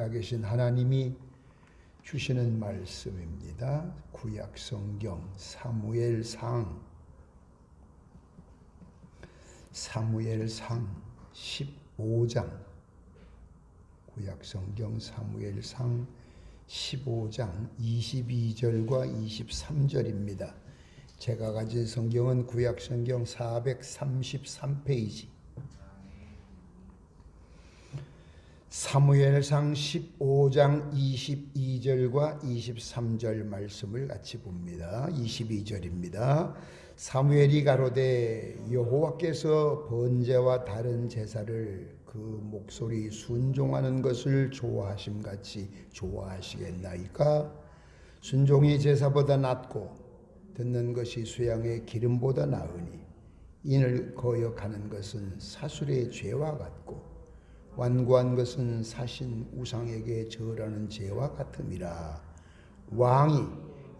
살아계신 하나님이 주시는 말씀입니다. 구약 성경 사무엘상 15장, 구약 성경 사무엘상 15장 22절과 23절입니다. 제가 가진 성경은 구약 성경 433페이지. 사무엘상 15장 22절과 23절 말씀을 같이 봅니다. 22절입니다. 사무엘이 가로되 여호와께서 번제와 다른 제사를 그 목소리 순종하는 것을 좋아하심같이 좋아하시겠나이까? 순종이 제사보다 낫고 듣는 것이 수양의 기름보다 나으니 이를 거역하는 것은 사술의 죄와 같고 완고한 것은 사신 우상에게 절하는 죄와 같음이라. 왕이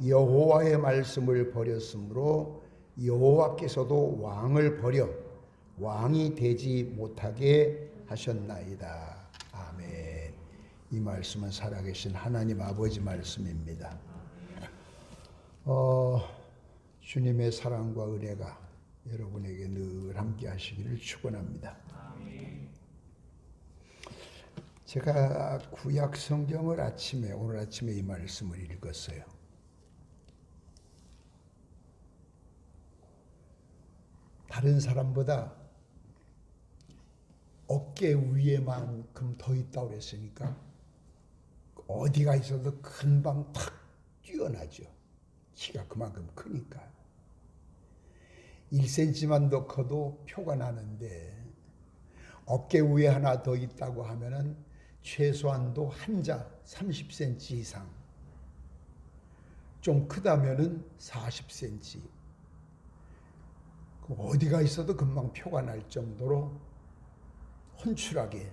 여호와의 말씀을 버렸으므로 여호와께서도 왕을 버려 왕이 되지 못하게 하셨나이다. 아멘. 이 말씀은 살아계신 하나님 아버지 말씀입니다. 주님의 사랑과 은혜가 여러분에게 늘 함께 하시기를 축원합니다. 제가 구약 성경을 오늘 아침에 이 말씀을 읽었어요. 다른 사람보다 어깨 위에만큼 더 있다고 그랬으니까 어디가 있어도 금방 탁 뛰어나죠. 키가 그만큼 크니까. 1cm만 더 커도 표가 나는데 어깨 위에 하나 더 있다고 하면은 최소한도 한자 30cm 이상, 좀 크다면은 40cm. 어디가 있어도 금방 표가 날 정도로 혼출하게.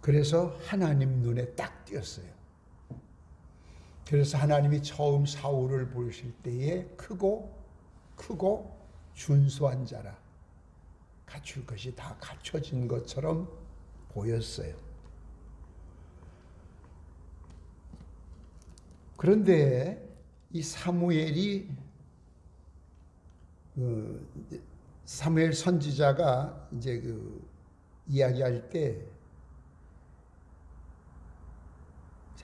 그래서 하나님 눈에 딱 띄었어요. 그래서 하나님이 처음 사울을 보실 때에 크고 준수한 자라, 갖출 것이 다 갖춰진 것처럼 보였어요. 그런데 이 사무엘이 사무엘 선지자가 이제 이야기할 때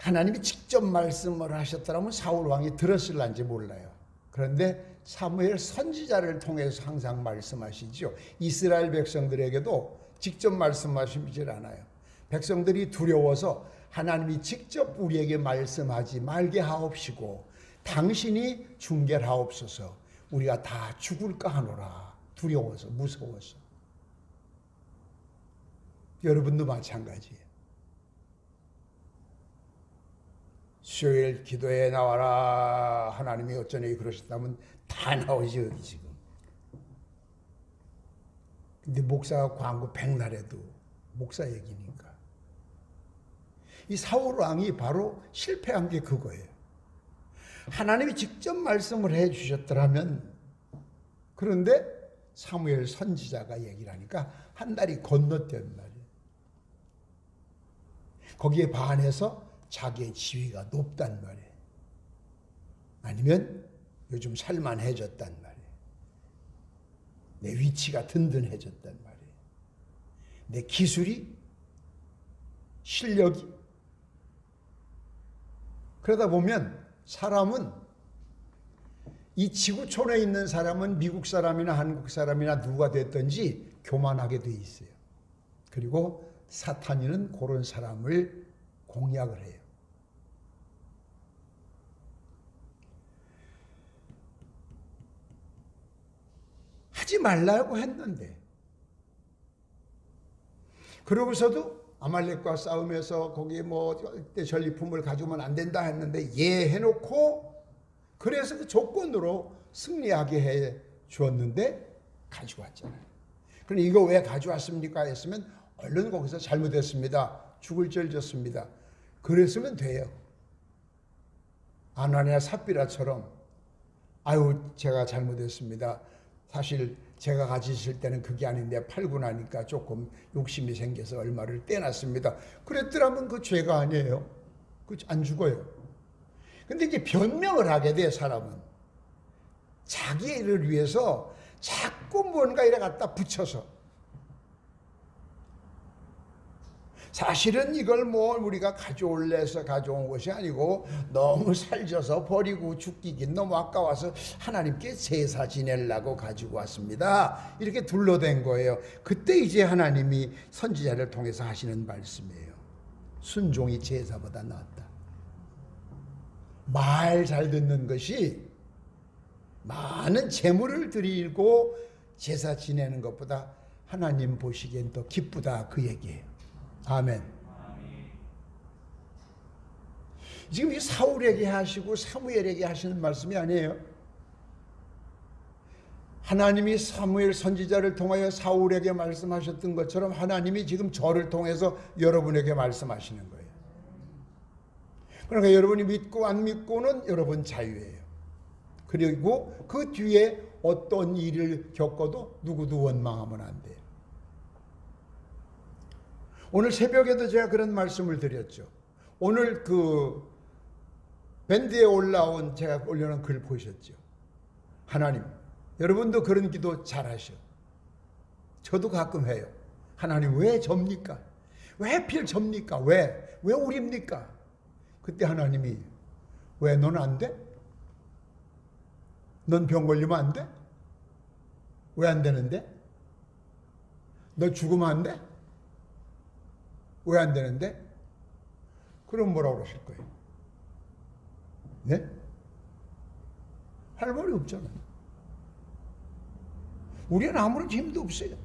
하나님이 직접 말씀을 하셨더라면 사울 왕이 들었을런지 몰라요. 그런데 사무엘 선지자를 통해서 항상 말씀하시죠. 이스라엘 백성들에게도 직접 말씀하시질 않아요. 백성들이 두려워서 하나님이 직접 우리에게 말씀하지 말게 하옵시고 당신이 중결하옵소서. 우리가 다 죽을까 하노라. 두려워서, 무서워서. 여러분도 마찬가지예요. 수요일 기도에 나와라. 하나님이 어쩌니 그러셨다면 다 나오지 여기 지금. 근데 목사가 광고 백날 해도 목사 얘기니까. 이 사울 왕이 바로 실패한 게 그거예요. 하나님이 직접 말씀을 해 주셨더라면, 그런데 사무엘 선지자가 얘기를 하니까 한 달이 건넜단 말이에요. 거기에 반해서 자기의 지위가 높단 말이에요. 아니면 요즘 살만해졌단 말이에요. 내 위치가 든든해졌단 말이에요. 내 기술이, 실력이. 그러다 보면 사람은, 이 지구촌에 있는 사람은 미국 사람이나 한국 사람이나 누가 됐든지 교만하게 돼 있어요. 그리고 사탄이는 그런 사람을 공략을 해요. 하지 말라고 했는데, 그러고서도 아말렉과 싸우면서 거기 전리품을 가져오면 안 된다 했는데 예 해놓고, 그래서 그 조건으로 승리하게 해 주었는데 가져왔잖아요. 그럼 이거 왜 가져왔습니까 했으면 얼른 거기서 잘못했습니다, 죽을 죄를 졌습니다, 그랬으면 돼요. 아나니아 삽비라처럼 아유 제가 잘못했습니다, 사실 제가 같이 있을 때는 그게 아닌데 팔고 나니까 조금 욕심이 생겨서 얼마를 떼놨습니다. 그랬더라면 그 죄가 아니에요. 그 안 죽어요. 근데 이제 변명을 하게 돼, 사람은. 자기 일을 위해서 자꾸 뭔가 이래 갖다 붙여서. 사실은 이걸 뭐 우리가 가져올래 해서 가져온 것이 아니고 너무 살쪄서 버리고 죽기긴 너무 아까워서 하나님께 제사 지내려고 가지고 왔습니다. 이렇게 둘러댄 거예요. 그때 이제 하나님이 선지자를 통해서 하시는 말씀이에요. 순종이 제사보다 낫다. 말 잘 듣는 것이 많은 재물을 드리고 제사 지내는 것보다 하나님 보시기엔 더 기쁘다, 그 얘기예요. 아멘. 지금 이 사울에게 하시고 사무엘에게 하시는 말씀이 아니에요. 하나님이 사무엘 선지자를 통하여 사울에게 말씀하셨던 것처럼 하나님이 지금 저를 통해서 여러분에게 말씀하시는 거예요. 그러니까 여러분이 믿고 안 믿고는 여러분 자유예요. 그리고 그 뒤에 어떤 일을 겪어도 누구도 원망하면 안 돼요. 오늘 새벽에도 제가 그런 말씀을 드렸죠. 오늘 그 밴드에 올라온 제가 올려놓은 글 보셨죠. 하나님, 여러분도 그런 기도 잘하셔. 저도 가끔 해요. 하나님 왜 접니까? 왜 하필 접니까? 왜 우립니까? 그때 하나님이 왜 넌 안 돼? 넌 병 걸리면 안 돼? 왜 안 되는데? 너 죽으면 안 돼? 왜 안 되는데? 그럼 뭐라고 그러실 거예요? 네? 할 말이 없잖아요. 우리는 아무런 힘도 없어요.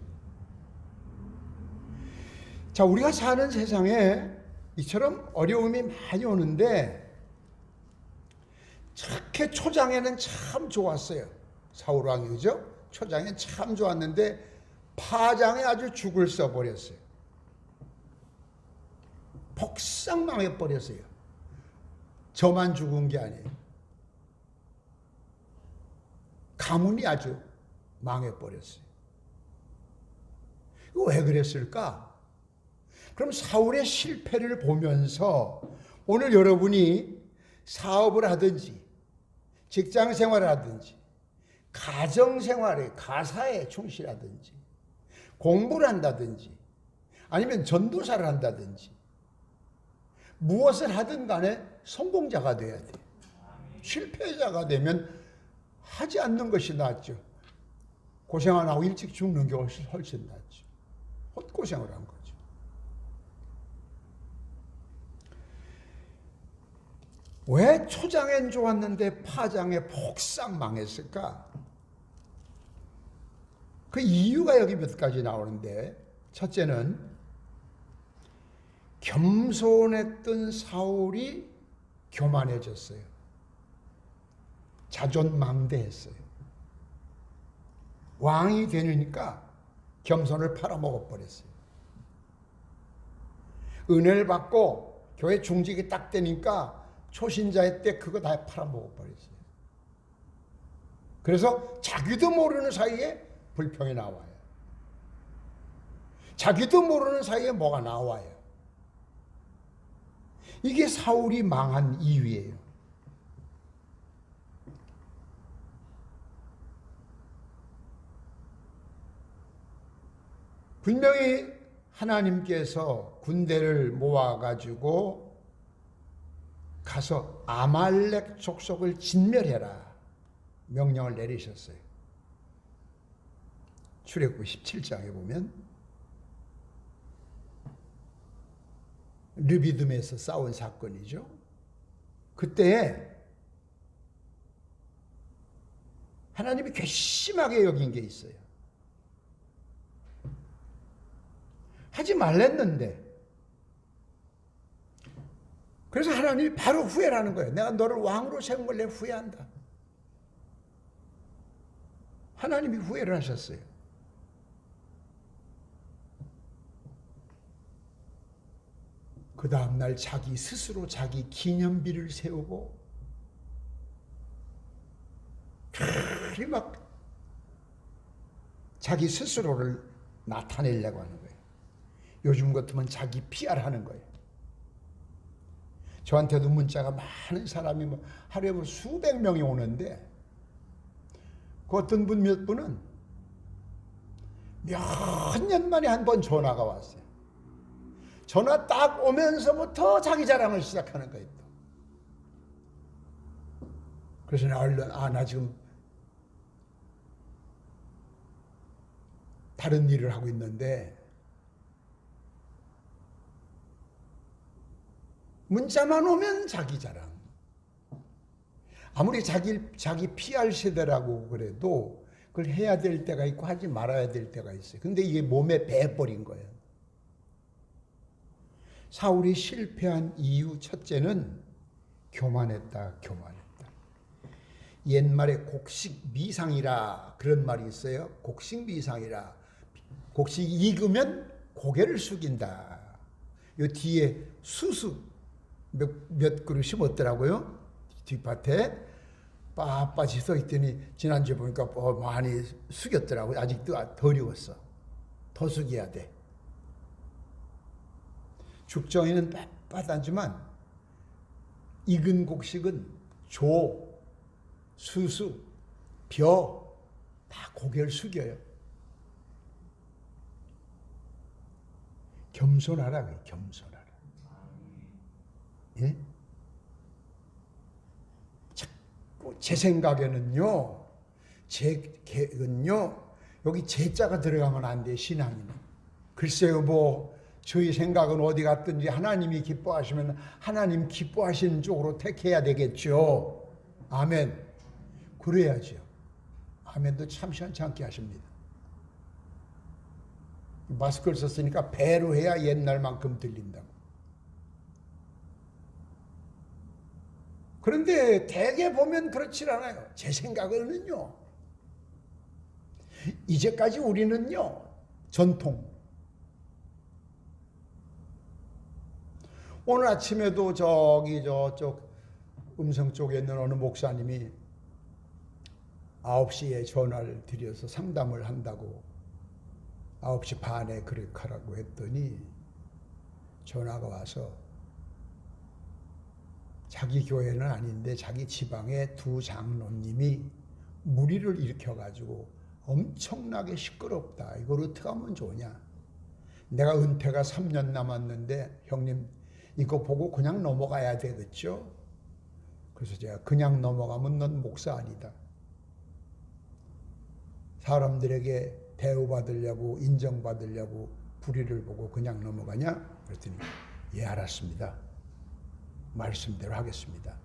자, 우리가 사는 세상에 이처럼 어려움이 많이 오는데 특히 초장에는 참 좋았어요. 사울왕이, 그죠? 초장에 참 좋았는데 파장에 아주 죽을 써버렸어요. 폭삭 망해버렸어요. 저만 죽은 게 아니에요. 가문이 아주 망해버렸어요. 이거 왜 그랬을까? 그럼 사울의 실패를 보면서 오늘 여러분이 사업을 하든지 직장 생활을 하든지 가정생활에 가사에 충실하든지 공부를 한다든지 아니면 전도사를 한다든지 무엇을 하든 간에 성공자가 돼야 돼요. 실패자가 되면 하지 않는 것이 낫죠. 고생 안 하고 일찍 죽는 게 훨씬 낫죠. 헛고생을 한 거죠. 왜 초장엔 좋았는데 파장에 폭삭 망했을까? 그 이유가 여기 몇 가지 나오는데, 첫째는 겸손했던 사울이 교만해졌어요. 자존망대했어요. 왕이 되니까 겸손을 팔아먹어버렸어요. 은혜를 받고 교회 중직이 딱 되니까 초신자의 때 그거 다 팔아먹어버렸어요. 그래서 자기도 모르는 사이에 불평이 나와요. 자기도 모르는 사이에 뭐가 나와요. 이게 사울이 망한 이유예요. 분명히 하나님께서 군대를 모아가지고 가서 아말렉 족속을 진멸해라 명령을 내리셨어요. 출애굽기 17장에 보면 르비딤에서 싸운 사건이죠. 그때 하나님이 괘씸하게 여긴 게 있어요. 하지 말랬는데 그래서 하나님이 바로 후회를 하는 거예요. 내가 너를 왕으로 세운 걸 내가 후회한다. 하나님이 후회를 하셨어요. 그 다음날 자기 스스로 자기 기념비를 세우고 막 자기 스스로를 나타내려고 하는 거예요. 요즘 같으면 자기 PR하는 거예요. 저한테도 문자가 많은 사람이 뭐 하루에 뭐 수백 명이 오는데 그 어떤 분 몇 분은 몇 년 만에 한 번 전화가 왔어요. 전화 딱 오면서부터 자기 자랑을 시작하는 거예요. 또. 그래서 나 얼른 나 지금 다른 일을 하고 있는데 문자만 오면 자기 자랑. 아무리 자기 PR 세대라고 그래도 그걸 해야 될 때가 있고 하지 말아야 될 때가 있어요. 근데 이게 몸에 배버린 거예요. 사울이 실패한 이유 첫째는 교만했다. 옛말에 곡식미상이라 그런 말이 있어요. 곡식미상이라. 곡식 익으면 고개를 숙인다. 요 뒤에 수수 몇 그릇이 먹더라고요. 뒷밭에 빳빳이 서 있더니 지난주에 보니까 많이 숙였더라고요. 아직도 덜 익었어. 더 숙여야 돼. 죽정이는 빳빳하지만 익은 곡식은 조, 수수, 벼 다 고개를 숙여요. 겸손하라. 겸손하라. 예? 자꾸 제 생각에는요. 여기 제자가 들어가면 안 돼. 신앙이는. 글쎄요. 뭐 저희 생각은 어디 갔든지 하나님이 기뻐하시면 하나님 기뻐하시는 쪽으로 택해야 되겠죠. 아멘. 그래야죠. 아멘도 참 시원찮게 하십니다. 마스크를 썼으니까 배로 해야 옛날만큼 들린다고. 그런데 대개 보면 그렇지 않아요. 제 생각으로는요. 이제까지 우리는요. 전통. 오늘 아침에도 저쪽 음성 쪽에 있는 어느 목사님이 9시에 전화를 드려서 상담을 한다고 9시 반에 그렇게 했더니 전화가 와서 자기 교회는 아닌데 자기 지방의 두 장로님이 무리를 일으켜가지고 엄청나게 시끄럽다. 이걸 어떻게 하면 좋으냐. 내가 은퇴가 3년 남았는데 형님 이거 보고 그냥 넘어가야 되겠죠. 그래서 제가 그냥 넘어가면 넌 목사 아니다. 사람들에게 대우받으려고 인정받으려고 불의를 보고 그냥 넘어가냐? 그랬더니 예 알았습니다. 말씀대로 하겠습니다.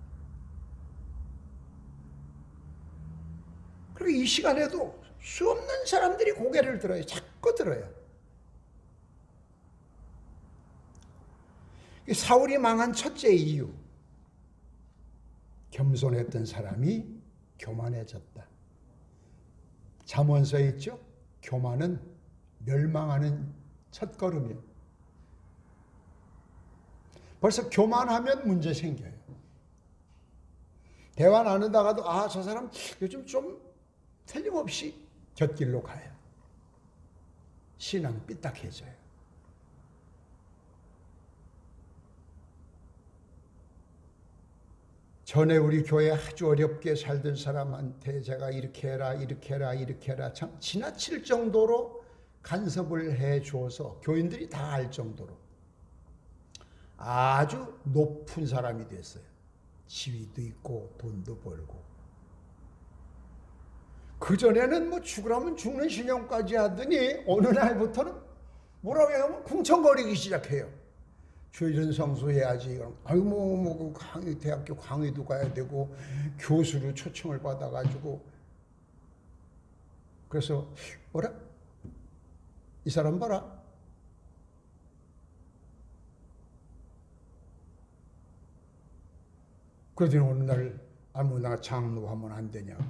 그리고 이 시간에도 수없는 사람들이 고개를 들어요. 자꾸 들어요. 사울이 망한 첫째 이유. 겸손했던 사람이 교만해졌다. 잠언서에 있죠. 교만은 멸망하는 첫걸음이에요. 벌써 교만하면 문제 생겨요. 대화 나누다가도 저 사람 요즘 좀 틀림없이 곁길로 가요. 신앙 삐딱해져요. 전에 우리 교회 아주 어렵게 살던 사람한테 제가 이렇게 해라 참 지나칠 정도로 간섭을 해 주어서 교인들이 다 알 정도로 아주 높은 사람이 됐어요. 지위도 있고 돈도 벌고. 그전에는 뭐 죽으라면 죽는 신용까지 하더니 어느 날부터는 뭐라고 하면 궁청거리기 시작해요. 주일은 성수해야지. 아이고 대학교 강의도 가야 되고 교수로 초청을 받아가지고. 그래서 뭐라? 이 사람 봐라. 그러더니 어느 날 아무나 장로 하면 안 되냐고.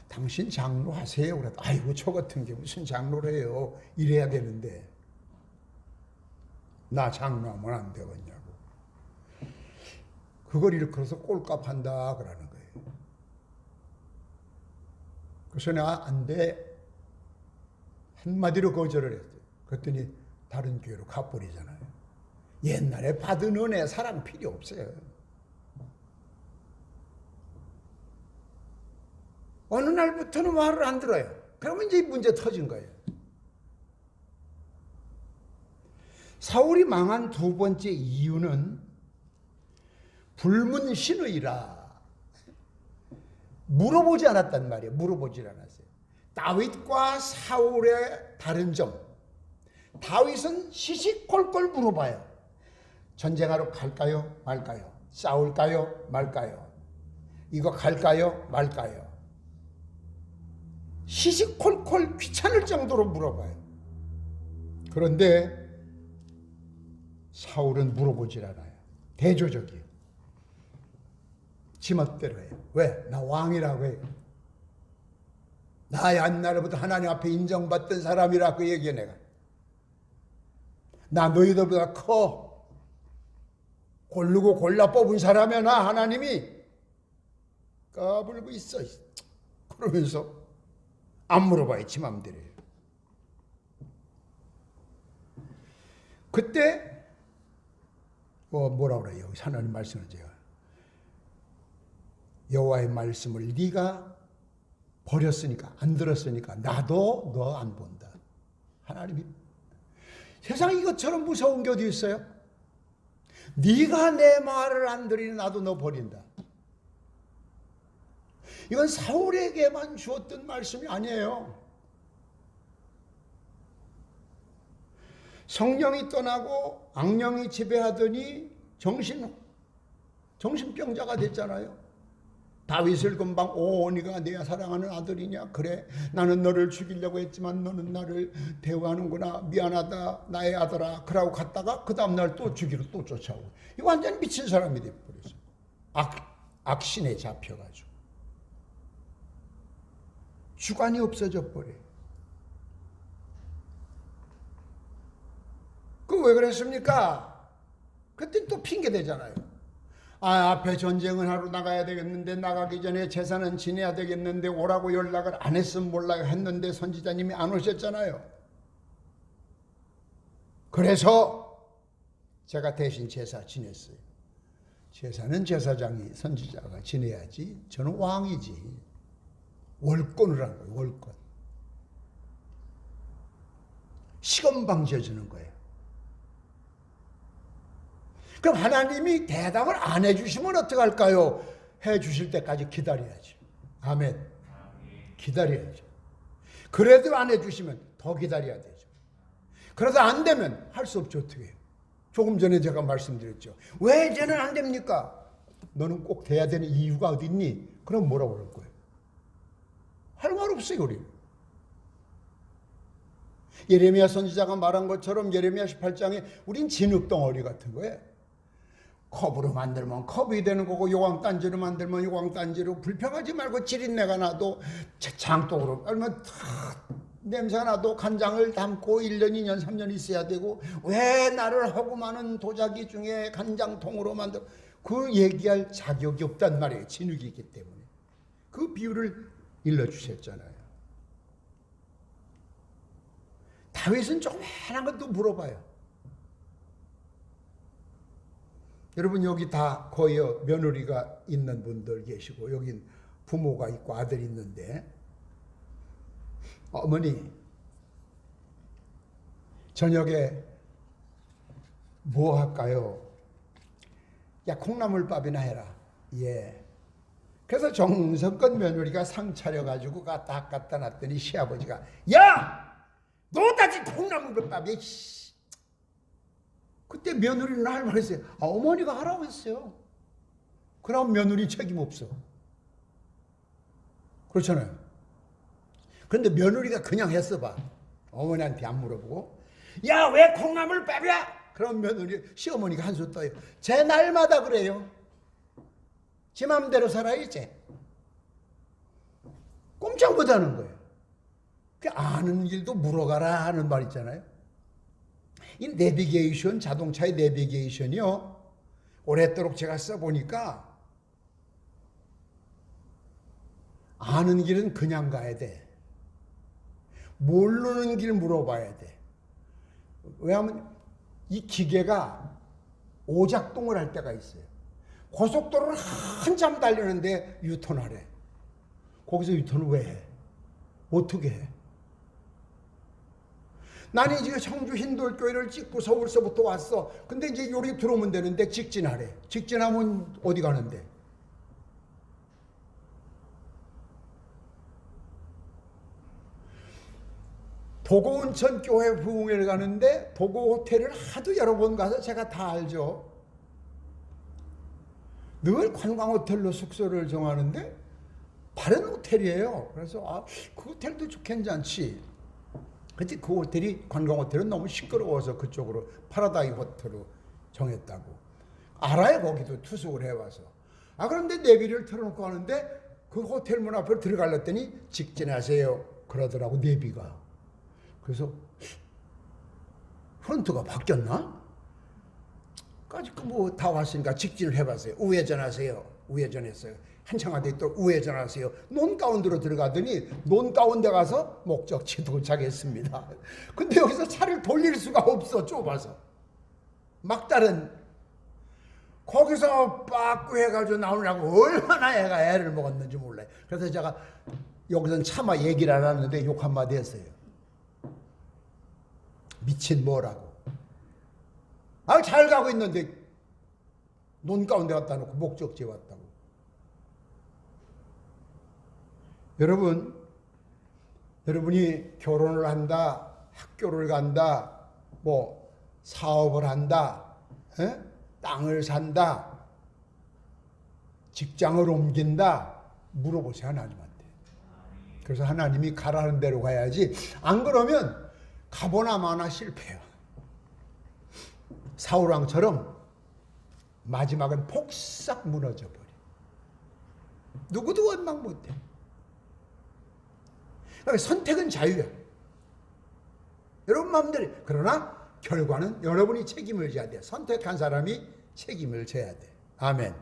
당신 장로 하세요. 그랬더니 아이고 저 같은 게 무슨 장로를 해요. 이래야 되는데. 나 장로하면 안 되겠냐고. 그걸 일컬어서 꼴값한다 그러는 거예요. 그래서 내가 안 돼. 한마디로 거절을 했어요. 그랬더니 다른 교회로 가버리잖아요. 옛날에 받은 은혜, 사랑 필요 없어요. 어느 날부터는 말을 안 들어요. 그러면 이제 문제 터진 거예요. 사울이 망한 두 번째 이유는 불문신의라. 물어보지 않았단 말이에요. 물어보질 않았어요. 다윗과 사울의 다른 점. 다윗은 시시콜콜 물어봐요. 전쟁하러 갈까요? 말까요? 싸울까요? 말까요? 이거 갈까요? 말까요? 시시콜콜 귀찮을 정도로 물어봐요. 그런데 사울은 물어보질 않아요. 대조적이에요. 지멋대로 해요. 왜? 나 왕이라고 해요. 나 옛날부터 하나님 앞에 인정받던 사람이라고 얘기해 내가. 나 너희들보다 커. 고르고 골라 뽑은 사람이야 나 하나님이. 까불고 있어. 그러면서 안 물어봐요. 지 맘대로 해요. 그때 뭐라 그래요? 여기 하나님 말씀을 제가 여호와의 말씀을 네가 버렸으니까 안 들었으니까 나도 너 안 본다. 하나님이 세상에 이것처럼 무서운 게 어디 있어요? 네가 내 말을 안 들으니 나도 너 버린다. 이건 사울에게만 주었던 말씀이 아니에요. 성령이 떠나고 악령이 지배하더니 정신병자가 됐잖아요. 다윗을 금방 네가 내 사랑하는 아들이냐? 그래 나는 너를 죽이려고 했지만 너는 나를 대우하는구나. 미안하다 나의 아들아. 그러고 갔다가 그 다음날 또 죽이러 또 쫓아오고. 이거 완전 미친 사람이 돼버렸어. 악신에 잡혀가지고 주관이 없어져 버려요. 그 왜 그랬습니까? 그때 또 핑계 대잖아요. 앞에 전쟁은 하러 나가야 되겠는데 나가기 전에 제사는 지내야 되겠는데 오라고 연락을 안 했으면 몰라요 했는데 선지자님이 안 오셨잖아요. 그래서 제가 대신 제사 지냈어요. 제사는 제사장이 선지자가 지내야지. 저는 왕이지. 월권을 한 거예요. 월권. 시험 방지해 주는 거예요. 그럼 하나님이 대답을 안 해주시면 어떡할까요? 해주실 때까지 기다려야죠. 아멘. 기다려야죠. 그래도 안 해주시면 더 기다려야 되죠. 그러다 안 되면 할 수 없죠. 어떻게 해요? 조금 전에 제가 말씀드렸죠. 왜 이제는 안 됩니까? 너는 꼭 돼야 되는 이유가 어디 있니? 그럼 뭐라고 그럴 거예요? 할 말 없어요. 우리. 예레미야 선지자가 말한 것처럼 예레미야 18장에 우린 진흙덩어리 같은 거예요. 컵으로 만들면 컵이 되는 거고 요광단지로 만들면 요광단지로. 불평하지 말고 지린내가 나도 장독으로 얼마 냄새가 나도 간장을 담고 1년 2년 3년 있어야 되고 왜 나를 하고 많은 도자기 중에 간장통으로 만들 그 얘기할 자격이 없단 말이에요. 진흙이 있기 때문에. 그 비유를 일러주셨잖아요. 다윗은 조그마한 것도 물어봐요. 여러분 여기 다 거의 며느리가 있는 분들 계시고 여긴 부모가 있고 아들이 있는데 어머니 저녁에 뭐 할까요? 야 콩나물밥이나 해라. 예. 그래서 정성껏 며느리가 상 차려가지고 갖다 놨더니 시아버지가 야! 너다지 콩나물밥이 그때 며느리는 할 말했어요. 어머니가 하라고 했어요. 그럼 며느리 책임 없어. 그렇잖아요. 그런데 며느리가 그냥 했어 봐. 어머니한테 안 물어보고 야 왜 콩나물밥이야? 그럼 시어머니가 한숨 떠요. 제 날마다 그래요. 지 맘대로 살아야지. 꼼짝 못하는 거예요. 그 아는 일도 물어가라 하는 말 있잖아요. 이 내비게이션, 자동차의 내비게이션이요. 오랫도록 제가 써보니까 아는 길은 그냥 가야 돼. 모르는 길 물어봐야 돼. 왜냐하면 이 기계가 오작동을 할 때가 있어요. 고속도로를 한참 달리는데 유턴하래. 거기서 유턴을 왜 해? 어떻게 해? 나는 이제 청주 흰돌교회를 찍고 서울서부터 왔어. 근데 이제 여기 들어오면 되는데 직진하래. 직진하면 어디 가는데? 도고온천 교회 부흥회를 가는데 도고 호텔을 하도 여러 번 가서 제가 다 알죠. 늘 관광 호텔로 숙소를 정하는데 다른 호텔이에요. 그래서 그 호텔도 괜찮지. 근데 그 호텔이 관광 호텔은 너무 시끄러워서 그쪽으로 파라다이 호텔로 정했다고. 알아요. 거기도 투숙을 해와서. 그런데 내비를 틀어놓고 하는데 그 호텔 문 앞으로 들어가려더니 직진하세요 그러더라고. 내비가. 그래서 프론트가 바뀌었나? 까짓 다 왔으니까 직진을 해봤어요. 우회전하세요. 우회전했어요. 한참 안에 또 우회전하세요. 논 가운데로 들어가더니 논 가운데 가서 목적지 도착했습니다. 근데 여기서 차를 돌릴 수가 없어. 좁아서. 막다른 거기서 빠꾸 해가지고 나오려고 얼마나 애를 먹었는지 몰라요. 그래서 제가 여기서는 차마 얘기를 안 하는데 욕 한마디 했어요. 미친 뭐라고. 잘 가고 있는데 논 가운데 갖다 놓고 목적지에 왔다고. 여러분이 결혼을 한다, 학교를 간다, 사업을 한다, 땅을 산다, 직장을 옮긴다, 물어보세요, 하나님한테. 그래서 하나님이 가라는 대로 가야지, 안 그러면 가보나 마나 실패해요. 사울왕처럼 마지막은 폭삭 무너져 버려. 누구도 원망 못해. 선택은 자유야. 여러분 마음대로. 그러나 결과는 여러분이 책임을 져야 돼. 선택한 사람이 책임을 져야 돼. 아멘.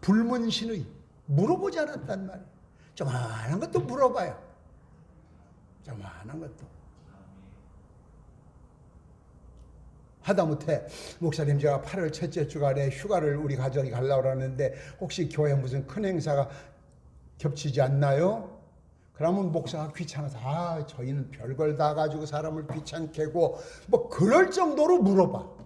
불문신의. 물어보지 않았단 말이야. 조그마한 것도 물어봐요. 조그마한 것도. 하다못해 목사님 제가 8월 첫째 주간에 휴가를 우리 가정이 가려고 하는데 혹시 교회 무슨 큰 행사가 겹치지 않나요? 그러면 목사가 귀찮아서 저희는 별걸 다 가지고 사람을 귀찮게 하고 그럴 정도로 물어봐.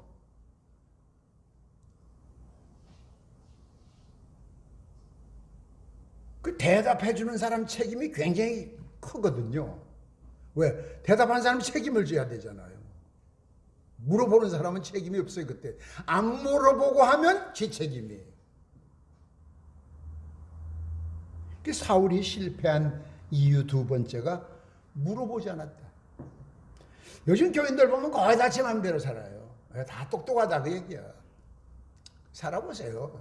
그 대답해 주는 사람 책임이 굉장히 크거든요. 왜? 대답한 사람 책임을 져야 되잖아요. 물어보는 사람은 책임이 없어요. 그때 안 물어보고 하면 지 책임이에요. 사울이 실패한 이유 두 번째가 물어보지 않았다. 요즘 교인들 보면 거의 다 제 맘대로 살아요. 다 똑똑하다 그 얘기야. 살아보세요.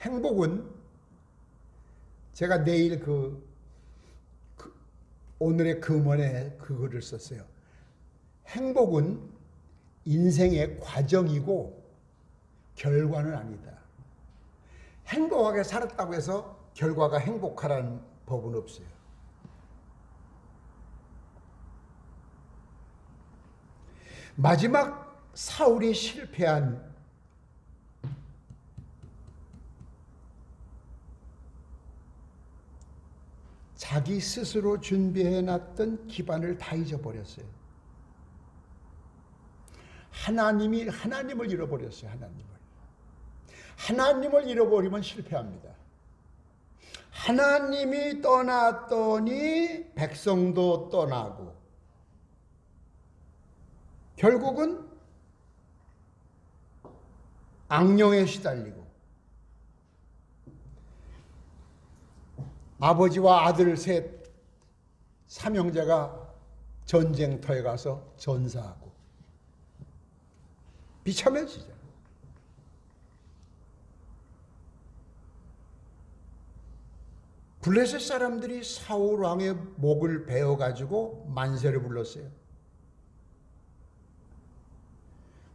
행복은 제가 내일 오늘의 금원에 그거를 썼어요. 행복은 인생의 과정이고 결과는 아니다. 행복하게 살았다고 해서 결과가 행복하라는 법은 없어요. 마지막 사울이 실패한 자기 스스로 준비해놨던 기반을 다 잊어버렸어요. 하나님을 잃어버렸어요. 하나님을 잃어버리면 실패합니다. 하나님이 떠났더니 백성도 떠나고 결국은 악령에 시달리고 아버지와 아들 셋 삼형제가 전쟁터에 가서 전사하고 비참해지죠. 블레셋 사람들이 사울 왕의 목을 베어가지고 만세를 불렀어요.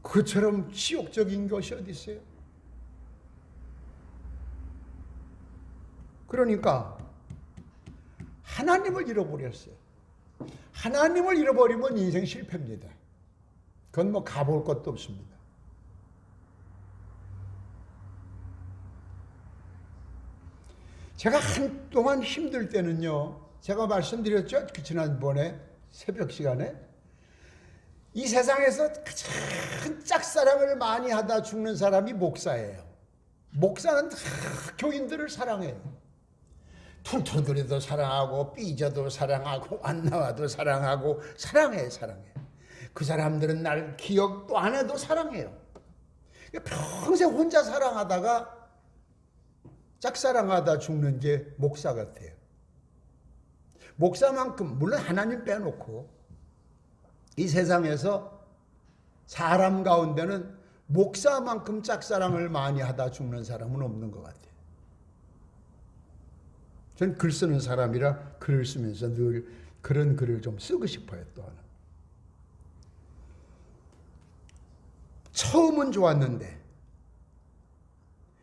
그처럼 지옥적인 것이 어디 있어요? 그러니까 하나님을 잃어버렸어요. 하나님을 잃어버리면 인생 실패입니다. 그건 뭐 가볼 것도 없습니다. 제가 한동안 힘들 때는요, 제가 말씀드렸죠? 그 지난번에 새벽 시간에 이 세상에서 가장 짝사랑을 많이 하다 죽는 사람이 목사예요. 목사는 다 교인들을 사랑해요. 툴툴거려도 사랑하고 삐져도 사랑하고 안 나와도 사랑하고 사랑해. 그 사람들은 날 기억도 안 해도 사랑해요. 평생 혼자 사랑하다가 짝사랑하다 죽는 게 목사 같아요. 목사만큼, 물론 하나님 빼놓고 이 세상에서 사람 가운데는 목사만큼 짝사랑을 많이 하다 죽는 사람은 없는 것 같아요. 전 글 쓰는 사람이라 글을 쓰면서 늘 그런 글을 좀 쓰고 싶어요. 또 하나, 처음은 좋았는데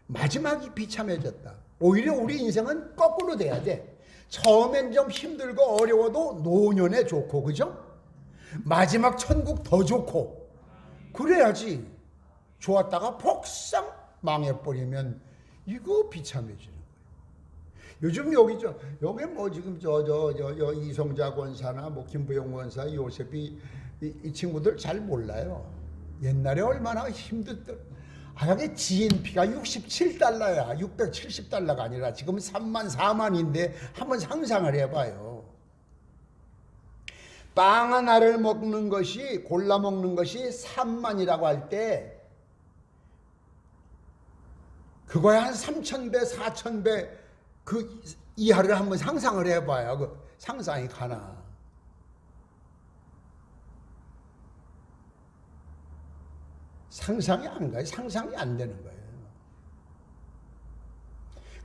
마지막이 비참해졌다. 오히려 우리 인생은 거꾸로 돼야 돼. 처음엔 좀 힘들고 어려워도 노년에 좋고, 그죠? 마지막 천국 더 좋고, 그래야지. 좋았다가 폭삭 망해버리면 이거 비참해지는 거예요. 요즘 여기 뭐 지금 이성자 권사나 뭐 김부영 권사, 요셉이 이 친구들 잘 몰라요. 옛날에 얼마나 힘들던. 하여간 GNP가 67달러야. 670달러가 아니라 지금 3만 4만인데 한번 상상을 해봐요. 빵 하나를 먹는 것이, 골라 먹는 것이 3만이라고 할 때 그거에 한 3,000배, 4,000배 그 이하를 한번 상상을 해봐요. 그 상상이 가나. 상상이 안 가요. 상상이 안 되는 거예요.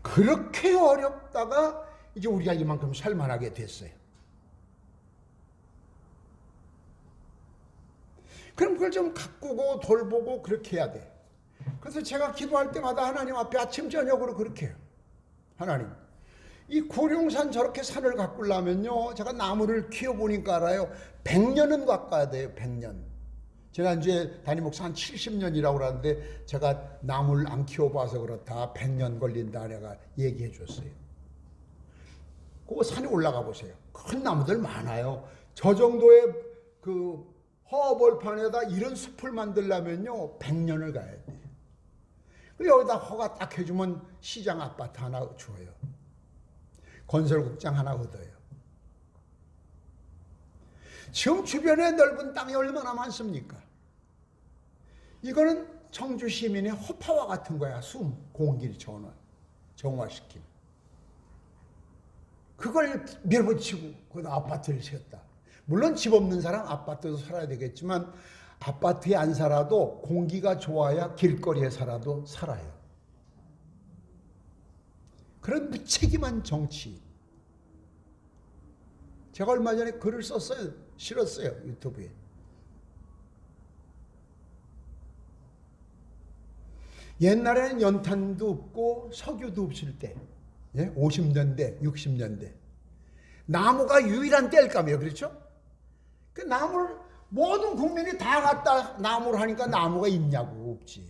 그렇게 어렵다가 이제 우리가 이만큼 살만하게 됐어요. 그럼 그걸 좀 가꾸고 돌보고 그렇게 해야 돼. 그래서 제가 기도할 때마다 하나님 앞에 아침 저녁으로 그렇게 해요. 하나님, 이 구룡산 저렇게 산을 가꾸려면요, 제가 나무를 키워보니까 알아요. 100년은 가꿔야 돼요. 100년. 지난주에 담임 목사 한 70년이라고 그러는데 제가 나무를 안 키워봐서 그렇다, 100년 걸린다 내가 얘기해 줬어요. 그 산에 올라가 보세요. 큰 나무들 많아요. 저 정도의 그 허벌판에다 이런 숲을 만들려면요 100년을 가야 돼요. 여기다 허가 딱 해주면 시장 아파트 하나 줘요. 건설국장 하나 얻어요. 지금 주변에 넓은 땅이 얼마나 많습니까? 이거는 청주 시민의 허파와 같은 거야. 공기를 정화시킴. 그걸 밀어붙이고 거기다 아파트를 지었다. 물론 집 없는 사람 아파트도 살아야 되겠지만 아파트에 안 살아도 공기가 좋아야 길거리에 살아도 살아요. 그런 무책임한 정치. 제가 얼마 전에 글을 썼어요. 실었어요. 유튜브에. 옛날에는 연탄도 없고 석유도 없을 때, 50년대, 60년대. 나무가 유일한 땔감이에요. 그렇죠? 그 나무를 모든 국민이 다 갖다 나무를 하니까 나무가 있냐고. 없지.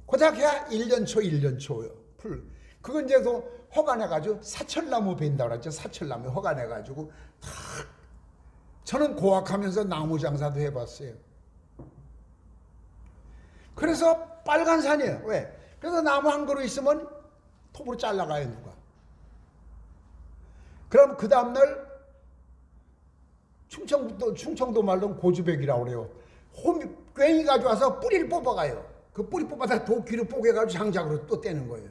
고작해야 1년 초요. 풀. 그건 이제 허가내가지고 사철나무 벤다고 그랬죠. 사철나무 허가내가지고 탁. 저는 고학하면서 나무 장사도 해봤어요. 그래서 빨간 산이에요. 왜? 그래서 나무 한 그루 있으면 톱으로 잘라가요, 누가. 그럼 그 다음날 충청도 말로 고주백이라고 그래요. 괭이 가져와서 뿌리를 뽑아가요. 그 뿌리 뽑아다 도끼를 뽀개가지고 장작으로 또 떼는 거예요.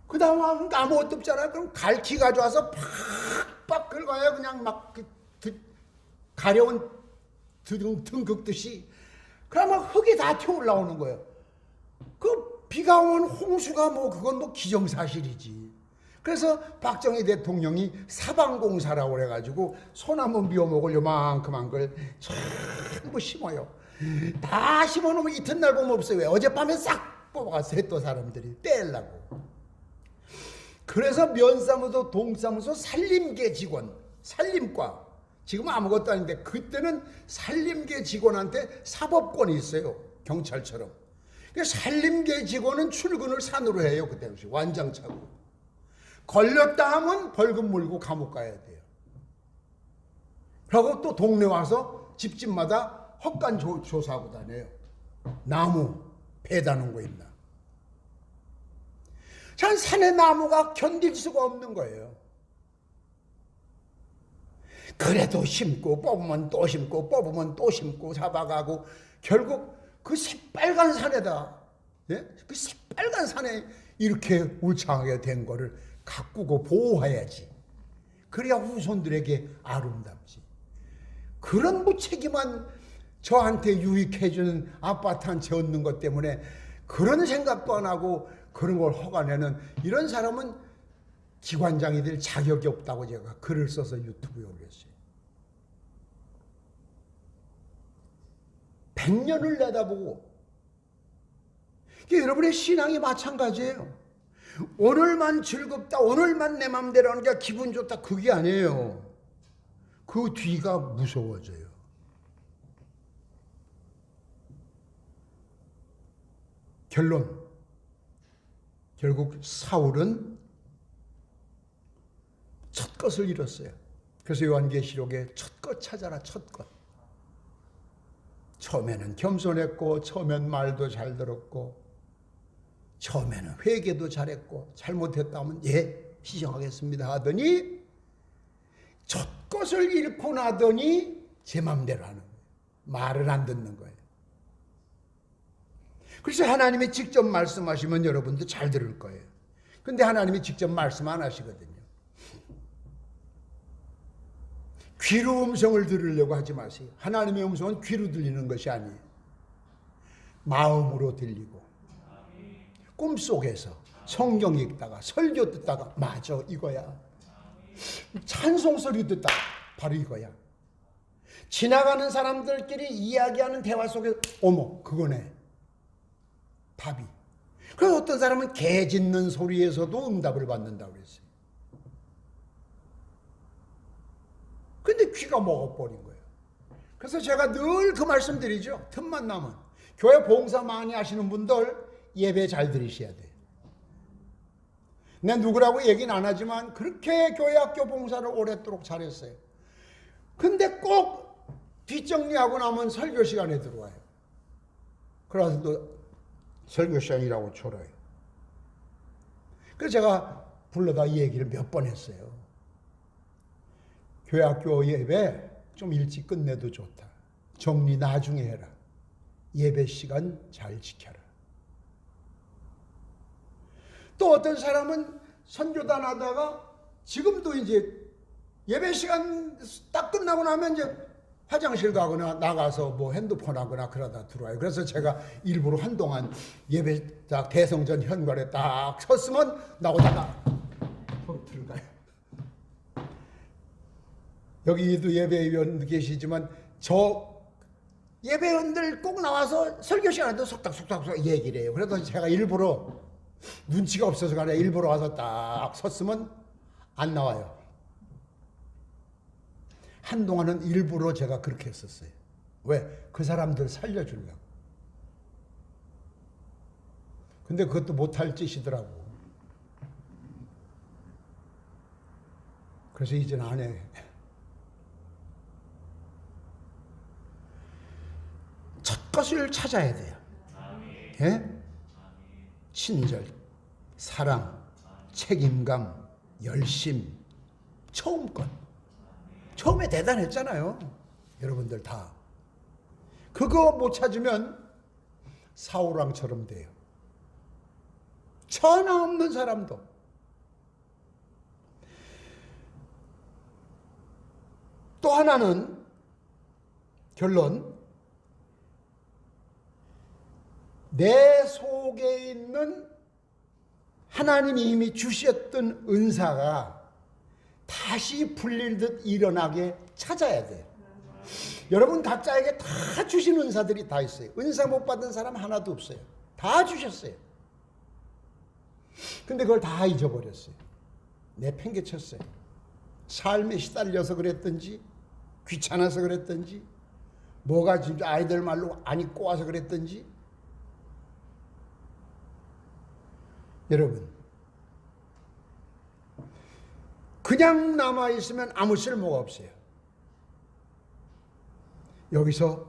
그 다음에 아무것도 없잖아요. 그럼 갈퀴 가져와서 팍팍 긁어요. 그냥 막 가려운 등 긁듯이. 그러면 흙이 다 튀어 올라오는 거예요. 그 비가 오면 홍수가 그건 기정사실이지. 그래서 박정희 대통령이 사방공사라고 그래가지고 소나무 미워먹을 요만큼한 걸 전부 심어요. 다 심어놓으면 이튿날 보면 없어요. 왜? 어젯밤에 싹 뽑아갔어요. 또 사람들이 떼려고. 그래서 면사무소, 동사무소, 산림계 직원, 산림과, 지금 아무것도 아닌데 그때는 산림계 직원한테 사법권이 있어요. 경찰처럼. 산림계 직원은 출근을 산으로 해요. 그때 당시 완장차고. 걸렸다 하면 벌금 물고 감옥 가야 돼요. 그리고 또 동네 와서 집집마다 헛간 조사하고 다녀요. 나무 배다는 거 있나. 전 산의 나무가 견딜 수가 없는 거예요. 그래도 심고 뽑으면 또 심고 뽑으면 또 심고 잡아가고 결국 그 새빨간 산에다, 예? 그 새빨간 산에 이렇게 울창하게 된 거를 가꾸고 보호해야지. 그래야 후손들에게 아름답지. 그런 무책임한 저한테 유익해주는 아파트 한 채 얻는 것 때문에 그런 생각도 안 하고 그런 걸 허가내는 이런 사람은 기관장이 될 자격이 없다고 제가 글을 써서 유튜브에 올렸어요. 100년을 내다보고. 여러분의 신앙이 마찬가지예요. 오늘만 즐겁다, 오늘만 내 맘대로 하는 게 기분 좋다, 그게 아니에요. 그 뒤가 무서워져요. 결론, 결국 사울은 첫 것을 잃었어요. 그래서 요한계시록에 첫 것 찾아라, 첫 것. 처음에는 겸손했고, 처음엔 말도 잘 들었고, 처음에는 회개도 잘했고, 잘못했다면 예, 시정하겠습니다 하더니 첫 것을 잃고 나더니 제 맘대로 하는 거예요. 말을 안 듣는 거예요. 그래서 하나님이 직접 말씀하시면 여러분도 잘 들을 거예요. 근데 하나님이 직접 말씀 안 하시거든요. 귀로 음성을 들으려고 하지 마세요. 하나님의 음성은 귀로 들리는 것이 아니에요. 마음으로 들리고, 꿈속에서 성경 읽다가 설교 듣다가 맞아 이거야. 찬송 소리 듣다가 바로 이거야. 지나가는 사람들끼리 이야기하는 대화 속에서 어머 그거네. 답이. 그래서 어떤 사람은 개 짖는 소리에서도 응답을 받는다고 그랬어요. 근데 귀가 먹어버린 거예요. 그래서 제가 늘 그 말씀 드리죠. 틈만 나면. 교회 봉사 많이 하시는 분들 예배 잘 들으셔야 돼요. 내 누구라고 얘기는 안 하지만 그렇게 교회 학교 봉사를 오랫도록 잘했어요. 근데 꼭 뒷정리하고 나면 설교 시간에 들어와요. 그래서 또 설교 시간이라고 졸아요. 그래서 제가 불러다 이 얘기를 몇 번 했어요. 교회 학교 예배 좀 일찍 끝내도 좋다. 정리 나중에 해라. 예배 시간 잘 지켜라. 또 어떤 사람은 선교단 하다가 지금도 이제 예배 시간 딱 끝나고 나면 이제 화장실 가거나 나가서 뭐 핸드폰 하거나 그러다 들어와요. 그래서 제가 일부러 한동안 예배 딱 대성전 현관에 딱 섰으면 나오다가 들어가요. 여기도 예배위원 계시지만 저 예배원들 꼭 나와서 설교 시간에도 속닥속닥 얘기를 해요. 그래서 제가 일부러 눈치가 없어서 가네 일부러 와서 딱 섰으면 안 나와요. 한동안은 일부러 제가 그렇게 했었어요. 왜? 그 사람들 살려주려고. 근데 그것도 못할 짓이더라고. 그래서 이제는 안 해. 첫 것을 찾아야 돼요. 예? 친절, 사랑, 책임감, 열심, 처음 것. 처음에 대단했잖아요. 여러분들 다. 그거 못 찾으면 사울왕처럼 돼요. 천하 없는 사람도. 또 하나는 결론. 내 속에 있는 하나님이 이미 주셨던 은사가 다시 불릴 듯 일어나게 찾아야 돼요. 여러분 각자에게 다 주신 은사들이 다 있어요. 은사 못 받은 사람 하나도 없어요. 다 주셨어요. 근데 그걸 다 잊어버렸어요. 내팽개쳤어요. 삶에 시달려서 그랬든지, 귀찮아서 그랬든지, 뭐가 진짜 아이들 말로 안이 꼬아서 그랬든지. 여러분, 그냥 남아있으면 아무 쓸모가 없어요. 여기서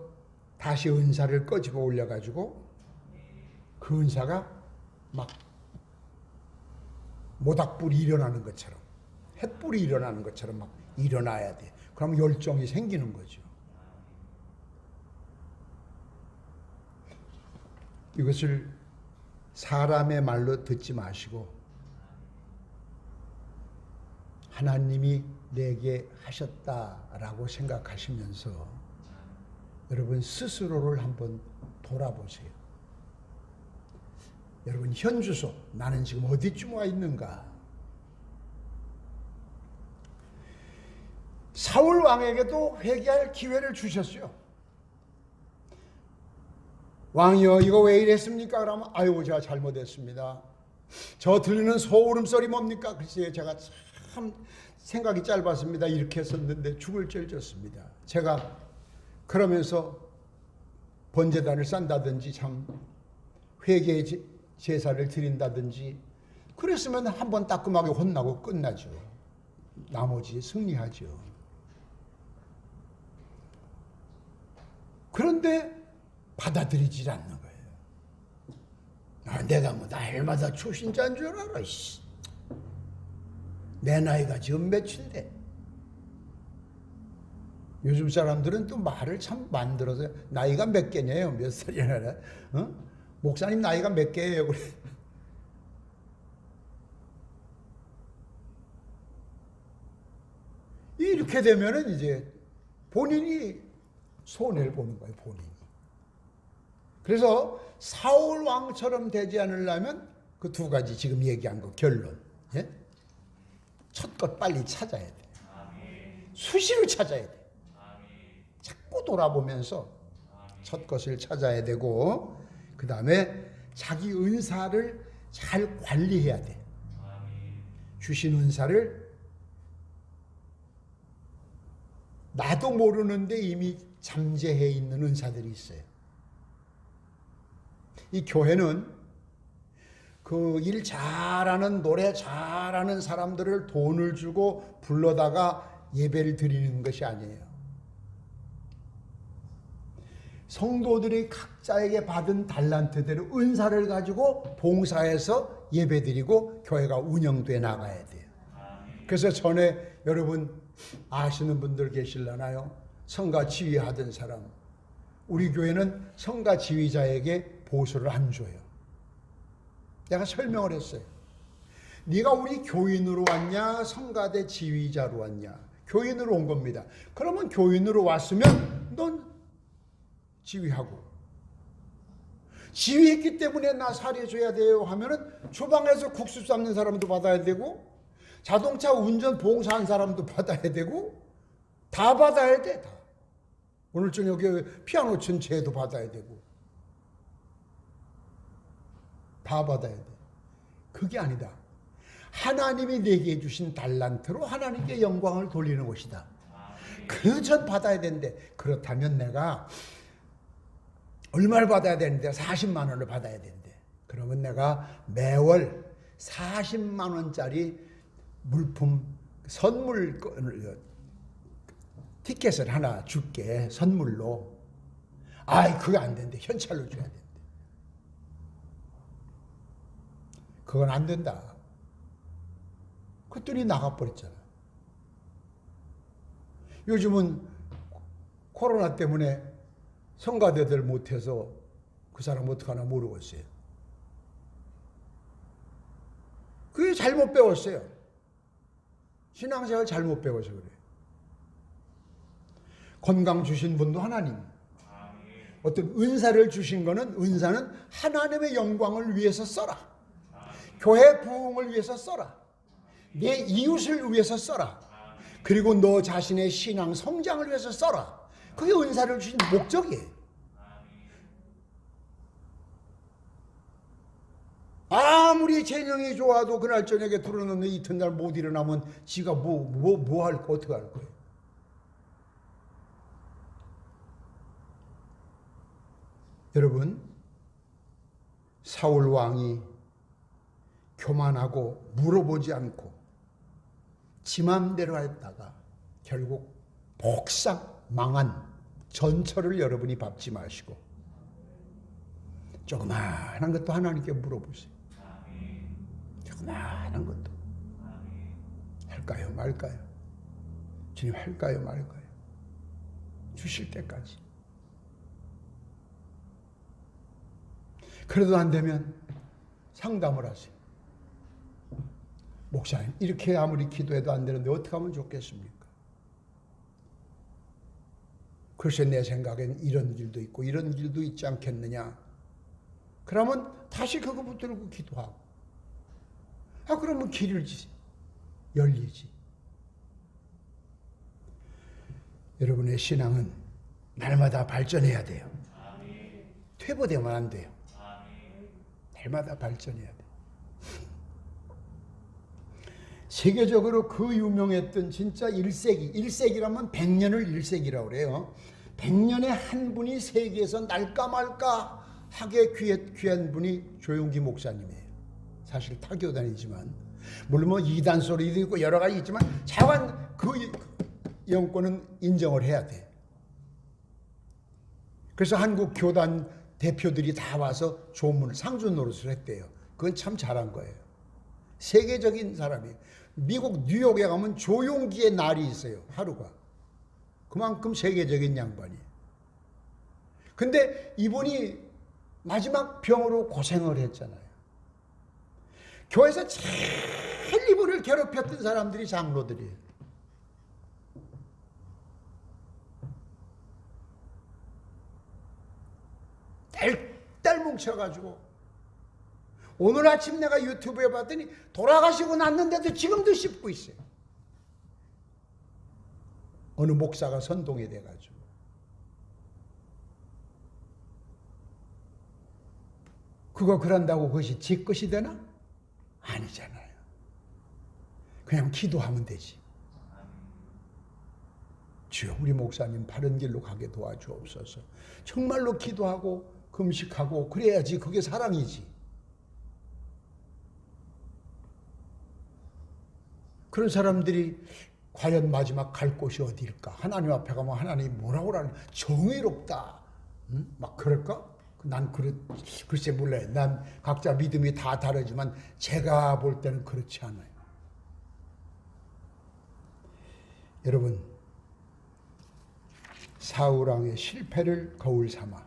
다시 은사를 꺼집어 올려가지고 그 은사가 막 모닥불이 일어나는 것처럼, 햇불이 일어나는 것처럼 막 일어나야 돼. 그럼 열정이 생기는 거죠. 이것을 사람의 말로 듣지 마시고 하나님이 내게 하셨다라고 생각하시면서 여러분 스스로를 한번 돌아보세요. 여러분 현주소, 나는 지금 어디쯤 와 있는가? 사울 왕에게도 회개할 기회를 주셨어요. 왕이여, 이거 왜 이랬습니까? 그러면 아이고 제가 잘못했습니다. 저 들리는 소울음소리 뭡니까? 글쎄요, 제가 참 생각이 짧았습니다. 이렇게 했었는데 죽을 죄를 졌습니다. 제가 그러면서 번제단을 싼다든지 참 회개의 제사를 드린다든지 그랬으면 한번 따끔하게 혼나고 끝나죠. 나머지 승리하죠. 그런데 받아들이질 않는 거예요. 내가 뭐 날마다 초신자인 줄 알아. 내 나이가 지금 몇인데. 요즘 사람들은 또 말을 참 만들어서 나이가 몇 개냐요? 몇 살이나? 어? 목사님 나이가 몇 개예요? 그래. 이렇게 되면은 이제 본인이 손해를 보는 거예요, 본인이. 그래서 사울 왕처럼 되지 않으려면 그 두 가지 지금 얘기한 거 결론. 예? 첫 것 빨리 찾아야 돼. 수시로 찾아야 돼. 자꾸 돌아보면서 첫 것을 찾아야 되고, 그 다음에 자기 은사를 잘 관리해야 돼. 주신 은사를 나도 모르는데 이미 잠재해 있는 은사들이 있어요. 이 교회는 그 일 잘하는, 노래 잘하는 사람들을 돈을 주고 불러다가 예배를 드리는 것이 아니에요. 성도들이 각자에게 받은 달란트대로 은사를 가지고 봉사해서 예배드리고 교회가 운영돼 나가야 돼요. 그래서 전에 여러분 아시는 분들 계실라나요? 성가 지휘하던 사람. 우리 교회는 성가 지휘자에게 보수를 안 줘요. 내가 설명을 했어요. 네가 우리 교인으로 왔냐, 성가대 지휘자로 왔냐? 교인으로 온 겁니다. 그러면 교인으로 왔으면 넌 지휘하고, 지휘했기 때문에 나 살해줘야 돼요 하면은 주방에서 국수 삶는 사람도 받아야 되고, 자동차 운전 봉사한 사람도 받아야 되고, 다 받아야 돼. 다. 오늘 저녁에 피아노 친 쟤도 받아야 되고, 다 받아야 돼. 그게 아니다. 하나님이 내게 주신 달란트로 하나님께 영광을 돌리는 것이다. 그 전 받아야 되는데, 그렇다면 내가 얼마를 받아야 되는데 40만 원을 받아야 되는데, 그러면 내가 매월 40만 원짜리 물품 선물 티켓을 하나 줄게, 선물로. 아이 그게 안 된대. 현찰로 줘야 된대. 그건 안 된다. 그랬더니 나가버렸잖아. 요즘은 코로나 때문에 성가대들 못해서 그 사람 어떡하나 모르고 있어요. 그게 잘못 배웠어요. 신앙생활 잘못 배워서 그래요. 건강 주신 분도 하나님. 어떤 은사를 주신 거는, 은사는 하나님의 영광을 위해서 써라. 교회 부흥을 위해서 써라. 내 이웃을 위해서 써라. 그리고 너 자신의 신앙 성장을 위해서 써라. 그게 은사를 주신 목적이에요. 아무리 재능이 좋아도 그날 저녁에 들어놓는 이튿날 못 일어나면 지가 뭐 할 거 어떻게 할 거예요? 여러분, 사울 왕이 교만하고 물어보지 않고 지 맘대로 했다가 결국 복상 망한 전철을 여러분이 밟지 마시고 조그마한 것도 하나님께 물어보세요. 조그마한 것도 할까요 말까요? 주님 할까요 말까요? 주실 때까지. 그래도 안 되면 상담을 하세요. 목사님, 이렇게 아무리 기도해도 안 되는데 어떻게 하면 좋겠습니까? 글쎄 내 생각엔 이런 길도 있고 이런 길도 있지 않겠느냐. 그러면 다시 그거 붙들고 기도하고, 그러면 길을 열리지. 여러분의 신앙은 날마다 발전해야 돼요. 퇴보되면 안 돼요. 날마다 발전해야 돼요. 세계적으로 그 유명했던 진짜 1세기라면 100년을 1세기라고 그래요. 100년에 한 분이 세계에서 날까 말까 하게 귀한 분이 조용기 목사님이에요. 사실 타교단이지만, 물론 뭐 이단 소리도 있고 여러 가지 있지만 자관 그 영권은 인정을 해야 돼. 그래서 한국 교단 대표들이 다 와서 조문을 상주 노릇을 했대요. 그건 참 잘한 거예요. 세계적인 사람이에요. 미국 뉴욕에 가면 조용기의 날이 있어요. 하루가. 그만큼 세계적인 양반이에요. 근데 이분이 마지막 병으로 고생을 했잖아요. 교회에서 제일 이분을 괴롭혔던 사람들이 장로들이에요. 딸딸 뭉쳐가지고 오늘 아침 내가 유튜브에 봤더니 돌아가시고 났는데도 지금도 씹고 있어요. 어느 목사가 선동이 돼가지고. 그거 그런다고 그것이 지 것이 되나? 아니잖아요. 그냥 기도하면 되지. 주여 우리 목사님 바른 길로 가게 도와주옵소서. 정말로 기도하고 금식하고 그래야지 그게 사랑이지. 그런 사람들이 과연 마지막 갈 곳이 어디일까? 하나님 앞에 가면 하나님이 뭐라고 그러나? 정의롭다. 응? 막 그럴까? 난 글쎄 몰라요. 난 각자 믿음이 다 다르지만 제가 볼 때는 그렇지 않아요. 여러분, 사울왕의 실패를 거울 삼아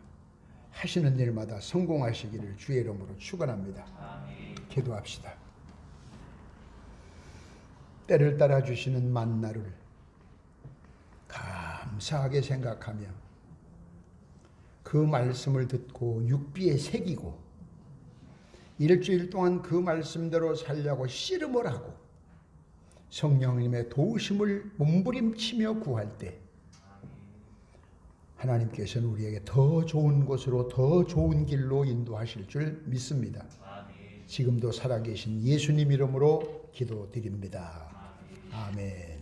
하시는 일마다 성공하시기를 주의 이름으로 축원합니다. 기도합시다. 때를 따라 주시는 만나를 감사하게 생각하며 그 말씀을 듣고 육비에 새기고 일주일 동안 그 말씀대로 살려고 씨름을 하고 성령님의 도우심을 몸부림치며 구할 때 하나님께서는 우리에게 더 좋은 곳으로 더 좋은 길로 인도하실 줄 믿습니다. 지금도 살아계신 예수님 이름으로 기도드립니다. 아멘.